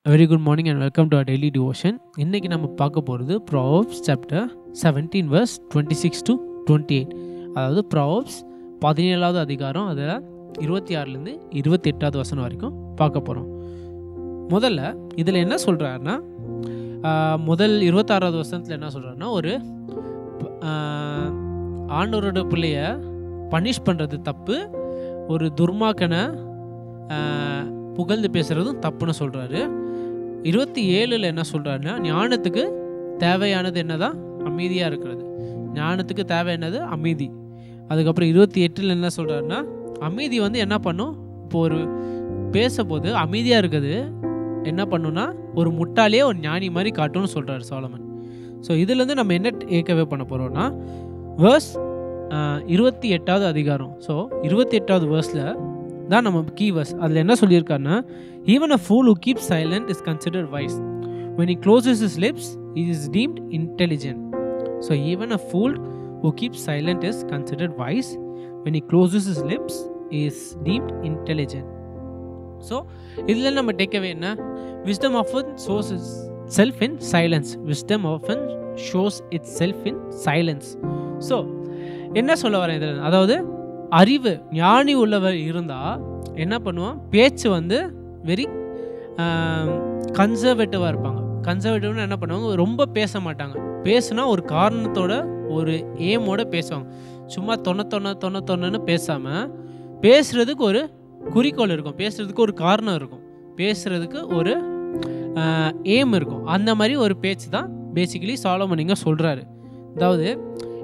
Very good morning and welcome to our daily devotion. இன்றைக்கி நம்ம பார்க்க போகிறது ப்ராவர்ப்ஸ் சாப்டர் 17 verse 26 to 28. அதாவது ப்ராவர்ப்ஸ் 17வது அதிகாரம், அதில் 26லேருந்து 28வது வசனம் வரைக்கும் பார்க்க போகிறோம். முதல்ல இதில் என்ன சொல்கிறாருன்னா, முதல் 26வது வசனத்தில் என்ன சொல்கிறாருன்னா, ஒரு ஆண்டவரோட பிள்ளைய பனிஷ் பண்ணுறது தப்பு, ஒரு துர்மாக்கனை புகழ்ந்து பேசுகிறதும் தப்புன்னு சொல்கிறாரு. 27ல் என்ன சொல்கிறாருன்னா, ஞானத்துக்கு தேவையானது என்னதான்? அமைதியாக இருக்கிறது. ஞானத்துக்கு தேவை என்னது? அமைதி. அதுக்கப்புறம் 28ல் என்ன சொல்கிறாருன்னா, அமைதி என்ன பண்ணும்? இப்போ ஒரு பேசும்போது அமைதியாக இருக்குது என்ன பண்ணுன்னா, ஒரு முட்டாளே ஒரு ஞானி மாதிரி காட்டும்னு சொல்கிறாரு சாலமன். ஸோ இதுலேருந்து நம்ம என்ன ஏற்கவே பண்ண போகிறோம்னா, வேர்ஸ் 28வது அதிகாரம். ஸோ 28வது வேர்ஸில் தான் நம்ம கீ வேர்ஸ். அதில் என்ன சொல்லியிருக்காருன்னா, even a pool who keeps silent is considered wise. When he closes his lips, he is deemed intelligent. So even a fool who keeps silent is considered wise. When he closes his lips, he is deemed intelligent. So இதில் நம்ம takeaway என்ன? Wisdom often shows itself in silence. Wisdom often shows itself in silence. So என்ன சொல்ல வரேன் இதில்? அதாவது அறிவு, ஞானி உள்ளவர் இருந்தால் என்ன பண்ணுவான்? பேச்சு வெரி கன்சர்வேட்டிவாக இருப்பாங்க. கன்சர்வேட்டிவ்னு என்ன பண்ணுவாங்க? ரொம்ப பேச மாட்டாங்க. பேசுனா ஒரு காரணத்தோட, ஒரு ஏமோட பேசுவாங்க. சும்மா தொண்ணு பேசாமல், பேசுகிறதுக்கு ஒரு குறிக்கோள் இருக்கும், பேசுகிறதுக்கு ஒரு காரணம் இருக்கும், பேசுகிறதுக்கு ஒரு ஏம் இருக்கும். அந்த மாதிரி ஒரு பேச்சு தான் பேசிக்கலி சாலமன் இங்கே சொல்கிறாரு. அதாவது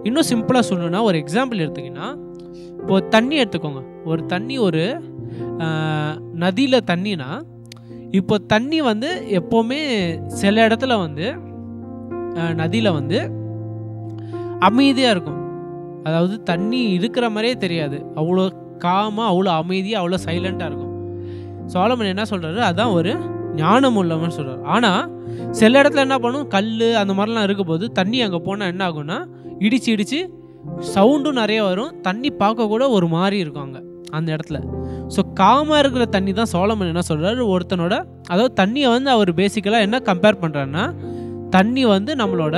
இன்னும் சிம்பிளாக சொல்லணுன்னா, ஒரு எக்ஸாம்பிள் எடுத்திங்கன்னா, இப்போ தண்ணி எடுத்துக்கோங்க. ஒரு தண்ணி, ஒரு நதியில் தண்ணினா, இப்போ தண்ணி எப்போவுமே சில இடத்துல நதியில் அமைதியாக இருக்கும். அதாவது தண்ணி இருக்கிற மாதிரியே தெரியாது, அவ்வளோ காமாக, அவ்வளோ அமைதியாக, அவ்வளோ சைலண்ட்டாக இருக்கும். சாலமன் என்ன சொல்கிறாரு? அதான் ஒரு ஞானம் உள்ளவன்னு சொல்கிறார். ஆனால் சில இடத்துல என்ன பண்ணும்? கல் அந்த மாதிரிலாம் இருக்கும்போது தண்ணி அங்கே போனால் என்ன ஆகும்னா, இடித்து சவுண்டும் நிறைய வரும், தண்ணி பார்க்க கூட ஒரு மாதிரி இருக்கும் அங்கே அந்த இடத்துல. ஸோ காமாக இருக்கிற தண்ணி தான் சாலமன் என்ன சொல்கிறாரு, ஒருத்தனோட, அதாவது தண்ணியை அவர் பேசிக்கலாக என்ன கம்பேர் பண்ணுறாருன்னா, தண்ணி நம்மளோட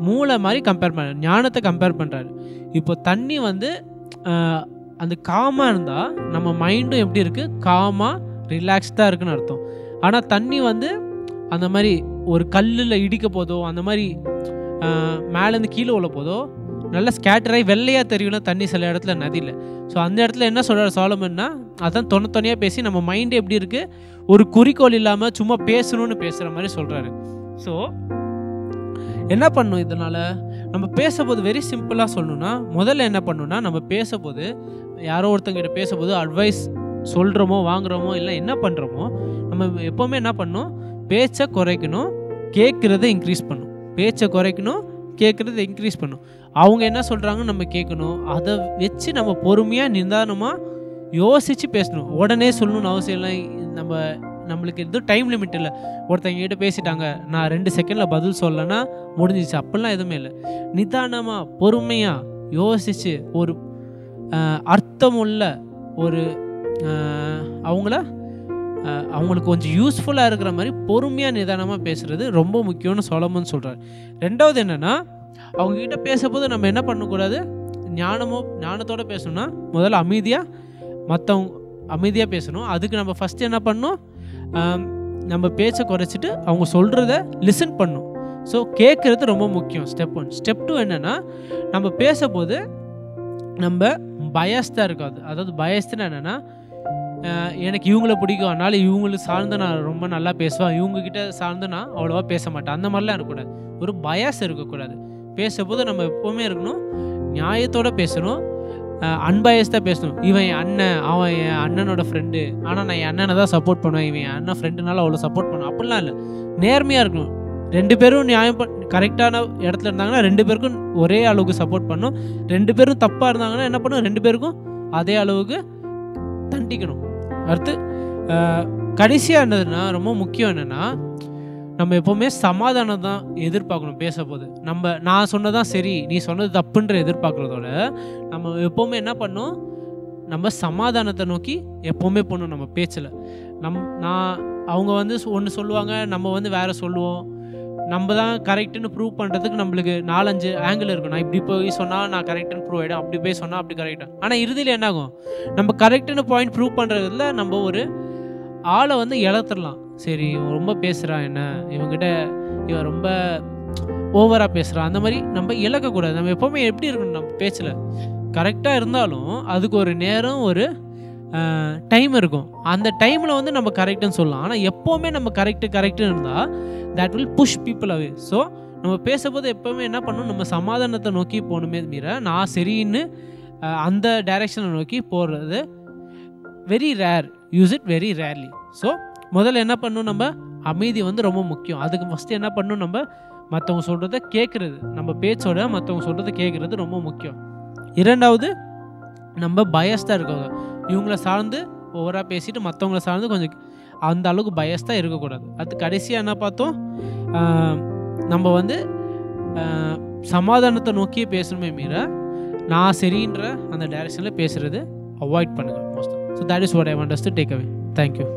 மூளை மாதிரி கம்பேர் பண்ணுறாரு, ஞானத்தை கம்பேர் பண்ணுறாரு. இப்போ தண்ணி அந்த காமாக இருந்தால் நம்ம மைண்டும் எப்படி இருக்குது? காமாக ரிலாக்ஸ்டாக இருக்குன்னு அர்த்தம். ஆனால் தண்ணி அந்த மாதிரி ஒரு கல்லில் இடிக்க போதோ, அந்த மாதிரி மேலேருந்து கீழே உள்ள போதோ நல்லா ஸ்கேட்டராகி வெள்ளையாக தெரியும்னா தண்ணி சில இடத்துல நதியில். ஸோ அந்த இடத்துல என்ன சொல்கிறார் சாலமன்னா, அதான் தொண்ணையாக பேசி நம்ம மைண்டு எப்படி இருக்குது? ஒரு குறிக்கோள் இல்லாமல் சும்மா பேசணும்னு பேசுகிற மாதிரி சொல்கிறாரு. ஸோ என்ன பண்ணணும்? இதனால் நம்ம பேசும்போது வெரி சிம்பிளாக சொல்லணுன்னா, முதல்ல என்ன பண்ணணுன்னா, நம்ம பேசும்போது யாரோ ஒருத்தங்கிட்ட பேசும்போது அட்வைஸ் சொல்கிறோமோ, வாங்குகிறோமோ, இல்லை என்ன பண்ணுறோமோ, நம்ம எப்போவுமே என்ன பண்ணணும்? பேச்சை குறைக்கணும், கேட்குறத இன்க்ரீஸ் பண்ணணும். பேச்சை குறைக்கணும், கேட்குறத இன்க்ரீஸ் பண்ணணும். அவங்க என்ன சொல்கிறாங்கன்னு நம்ம கேட்கணும். அதை வச்சு நம்ம பொறுமையாக நிதானமாக யோசித்து பேசணும். உடனே சொல்லணும்னு அவசியம் இல்லை. நம்மளுக்கு எதுவும் டைம் லிமிட் இல்லை. ஒருத்தங்க கிட்ட பேசிட்டாங்க, நான் 2 செகண்டில் பதில் சொல்லலைன்னா முடிஞ்சிச்சு, அப்படிலாம் எதுவுமே இல்லை. நிதானமாக பொறுமையாக யோசித்து ஒரு அர்த்தமுள்ள ஒரு அவங்களுக்கு கொஞ்சம் யூஸ்ஃபுல்லாக இருக்கிற மாதிரி பொறுமையாக நிதானமாக பேசுகிறது ரொம்ப முக்கியம்னு சாலமன் சொல்கிறார். ரெண்டாவது என்னென்னா, அவங்கக்கிட்ட பேசும்போது நம்ம என்ன பண்ணக்கூடாது? ஞானத்தோடு பேசணும்னா முதல்ல அமைதியாக பேசணும். அதுக்கு நம்ம ஃபஸ்ட்டு என்ன பண்ணணும்? நம்ம பேச்சை குறைச்சிட்டு அவங்க சொல்கிறத லிசன் பண்ணணும். ஸோ கேட்குறது ரொம்ப முக்கியம். ஸ்டெப் 1. ஸ்டெப் 2 என்னென்னா, நம்ம பேசும்போது நம்ம பயஸ்டாக இருக்காது. அதாவது பயஸ்துன்னா என்னென்னா, எனக்கு இவங்கள பிடிக்கும், அதனால் இவங்களுக்கு சார்ந்து நான் ரொம்ப நல்லா பேசுவேன், இவங்கக்கிட்ட சார்ந்து நான் அவ்வளோவா பேச மாட்டேன், அந்த மாதிரிலாம் இருக்கக்கூடாது. ஒரு பயஸ் இருக்கக்கூடாது. பேசும்போது நம்ம எப்போவுமே இருக்கணும், நியாயத்தோடு பேசணும், அன்பயஸ்டாக பேசணும். இவன் என் அண்ணன், அவன் என் அண்ணனோட ஃப்ரெண்டு, ஆனால் நான் என் அண்ணனை தான் சப்போர்ட் பண்ணுவேன், இவன் என் அண்ணன் ஃப்ரெண்டுனால அவ்வளோ சப்போர்ட் பண்ணுவேன், அப்படிலாம் இல்லை. நேர்மையாக இருக்கணும். 2 பேரும் நியாயம் கரெக்டான இடத்துல இருந்தாங்கன்னா 2 பேருக்கும் ஒரே அளவுக்கு சப்போர்ட் பண்ணணும். 2 பேரும் தப்பாக இருந்தாங்கன்னா என்ன பண்ணணும்? 2 பேருக்கும் அதே அளவுக்கு தண்டிக்கணும். அடுத்து கடைசியாக என்னதுன்னா, ரொம்ப முக்கியம் என்னென்னா, நம்ம எப்போவுமே சமாதானம் தான் எதிர்பார்க்கணும். பேசும்போது நான் சொன்னதான் சரி, நீ சொன்னது தப்புன்ற எதிர்பார்க்குறதோட நம்ம எப்போவுமே என்ன பண்ணணும்? நம்ம சமாதானத்தை நோக்கி எப்போவுமே போகணும் நம்ம பேச்சில். நான் அவங்க வந்து ஒன்று சொல்லுவாங்க, நம்ம வந்து வேறு சொல்லுவோம். நம்ம தான் கரெக்டுன்னு ப்ரூவ் பண்ணுறதுக்கு நம்மளுக்கு 4-5 ஆங்கிள் இருக்கும். நான் இப்படி போய் சொன்னால் நான் கரெக்டுன்னு ப்ரூவ் ஆகிடும், அப்படி போய் சொன்னால் அப்படி கரெக்டாக. ஆனால் இறுதியில் என்னாகும், நம்ம கரெக்டுன்னு பாயிண்ட் ப்ரூவ் பண்ணுறதுல நம்ம ஒரு ஆளை வந்து இழத்துடலாம். சரி இவன் ரொம்ப பேசுகிறான், என்ன இவங்ககிட்ட இவன் ரொம்ப ஓவராக பேசுகிறான், அந்த மாதிரி நம்ம இழக்கக்கூடாது. நம்ம எப்போவுமே எப்படி இருக்கணும், நம்ம பேச்சில் கரெக்டாக இருந்தாலும் அதுக்கு ஒரு நேரம், ஒரு டைம் இருக்கும். அந்த டைமில் வந்து நம்ம கரெக்டுன்னு சொல்லலாம். ஆனால் எப்போவுமே நம்ம கரெக்டுன்னு இருந்தால் that will push people away. So நம்ம பேசும்போது எப்போவுமே என்ன பண்ணணும், நம்ம சமாதானத்தை நோக்கி போகணுமே மீற நான் சரின்னு அந்த டைரெக்ஷனை நோக்கி போகிறது very rare. Use it very rarely. So முதல்ல என்ன பண்ணணும், நம்ம அமைதி வந்து ரொம்ப முக்கியம். அதுக்கு ஃபஸ்ட்டு என்ன பண்ணணும், நம்ம மற்றவங்க சொல்கிறத கேட்குறது, நம்ம பேச்சோட மற்றவங்க சொல்கிறத கேட்குறது ரொம்ப முக்கியம். இரண்டாவது, நம்ம பயஸ்டாக இருக்கவங்க, இவங்கள சார்ந்து ஓவராக பேசிட்டு மற்றவங்கள சார்ந்து கொஞ்சம் அந்த அளவுக்கு பயஸ்டாக இருக்கக்கூடாது. அது கடைசியாக என்ன பார்த்தோம், நம்ம வந்து சமாதானத்தை நோக்கியே பேசணுமே மீற நான் சரின்ற அந்த டைரெக்ஷனில் பேசுகிறது அவாய்ட் பண்ணுங்கள் மோஸ்ட்டாக. So that is what I want us to take away. Thank you.